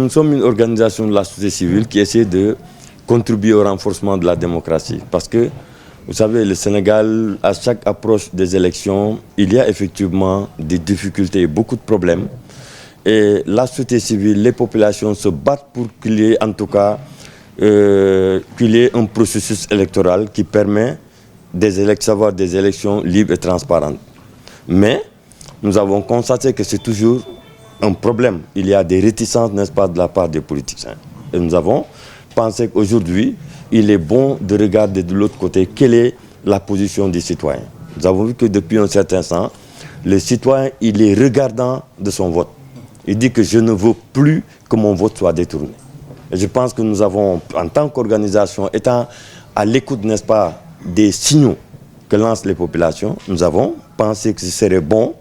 Nous sommes une organisation de la société civile qui essaie de contribuer au renforcement de la démocratie. Parce que, vous savez, le Sénégal, à chaque approche des élections, il y a effectivement des difficultés, beaucoup de problèmes. Et la société civile, les populations se battent pour qu'il y ait en tout cas qu'il y ait un processus électoral qui permet d'avoir des élections libres et transparentes. Mais nous avons constaté que c'est toujours un problème. Il y a des réticences, n'est-ce pas, de la part des politiciens. Et nous avons pensé qu'aujourd'hui, il est bon de regarder de l'autre côté quelle est la position des citoyens. Nous avons vu que depuis un certain temps, le citoyen, il est regardant de son vote. Il dit que je ne veux plus que mon vote soit détourné. Et je pense que nous avons, en tant qu'organisation, étant à l'écoute, n'est-ce pas, des signaux que lancent les populations, nous avons pensé que ce serait bon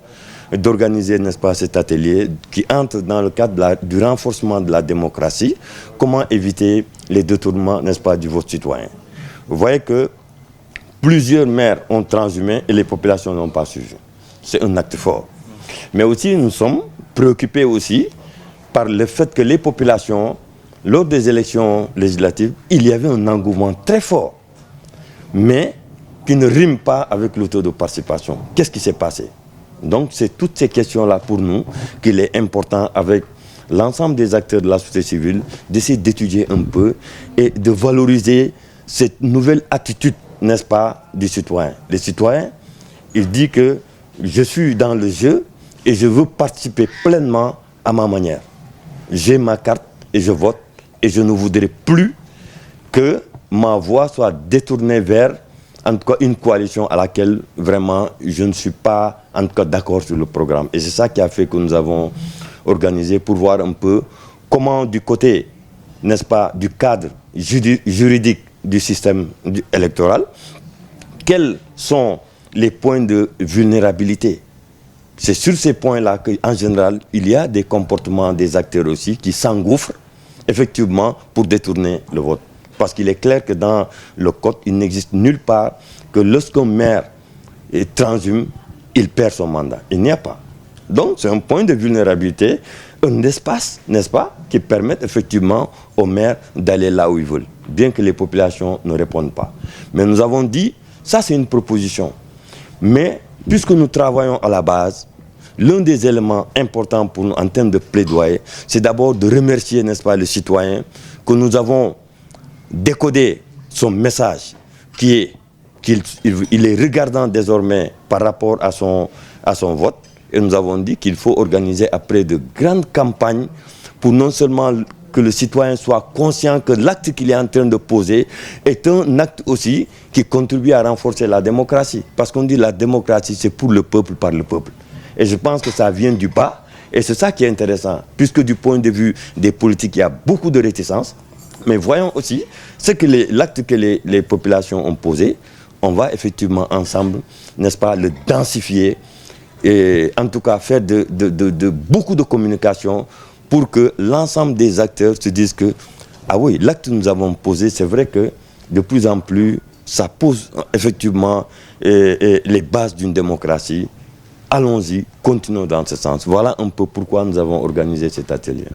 d'organiser, n'est-ce pas, cet atelier qui entre dans le cadre du renforcement de la démocratie. Comment éviter les détournements, n'est-ce pas, du vote citoyen. Vous voyez que plusieurs maires ont transhumé et les populations n'ont pas suivi. C'est un acte fort. Mais aussi, nous sommes préoccupés aussi par le fait que les populations, lors des élections législatives, il y avait un engouement très fort, mais qui ne rime pas avec le taux de participation. Qu'est-ce qui s'est passé? Donc, c'est toutes ces questions-là pour nous qu'il est important, avec l'ensemble des acteurs de la société civile, d'essayer d'étudier un peu et de valoriser cette nouvelle attitude, n'est-ce pas, du citoyen. Les citoyens, il dit que je suis dans le jeu et je veux participer pleinement à ma manière. J'ai ma carte et je vote et je ne voudrais plus que ma voix soit détournée vers, en tout cas, une coalition à laquelle vraiment je ne suis pas, en tout cas, d'accord sur le programme. Et c'est ça qui a fait que nous avons organisé pour voir un peu comment, du côté, n'est-ce pas, du cadre juridique du système électoral, quels sont les points de vulnérabilité. C'est sur ces points-là qu'en général, il y a des comportements des acteurs aussi qui s'engouffrent, effectivement, pour détourner le vote. Parce qu'il est clair que dans le code, il n'existe nulle part que lorsqu'un maire est transhume, il perd son mandat. Il n'y a pas. Donc, c'est un point de vulnérabilité, un espace, n'est-ce pas, qui permet effectivement aux maires d'aller là où ils veulent, bien que les populations ne répondent pas. Mais nous avons dit, ça c'est une proposition. Mais, puisque nous travaillons à la base, l'un des éléments importants pour nous en termes de plaidoyer, c'est d'abord de remercier, n'est-ce pas, le citoyen, que nous avons décoder son message qui est qu'il est regardant désormais par rapport à son vote. Et nous avons dit qu'il faut organiser après de grandes campagnes pour non seulement que le citoyen soit conscient que l'acte qu'il est en train de poser est un acte aussi qui contribue à renforcer la démocratie. Parce qu'on dit la démocratie, c'est pour le peuple, par le peuple. Et je pense que ça vient du bas. Et c'est ça qui est intéressant. Puisque du point de vue des politiques, il y a beaucoup de réticences. Mais voyons aussi ce que l'acte que les populations ont posé, on va effectivement ensemble, n'est-ce pas, le densifier et en tout cas faire beaucoup de communication pour que l'ensemble des acteurs se disent que, ah oui, l'acte que nous avons posé, c'est vrai que de plus en plus, ça pose effectivement les bases d'une démocratie. Allons-y, continuons dans ce sens. Voilà un peu pourquoi nous avons organisé cet atelier.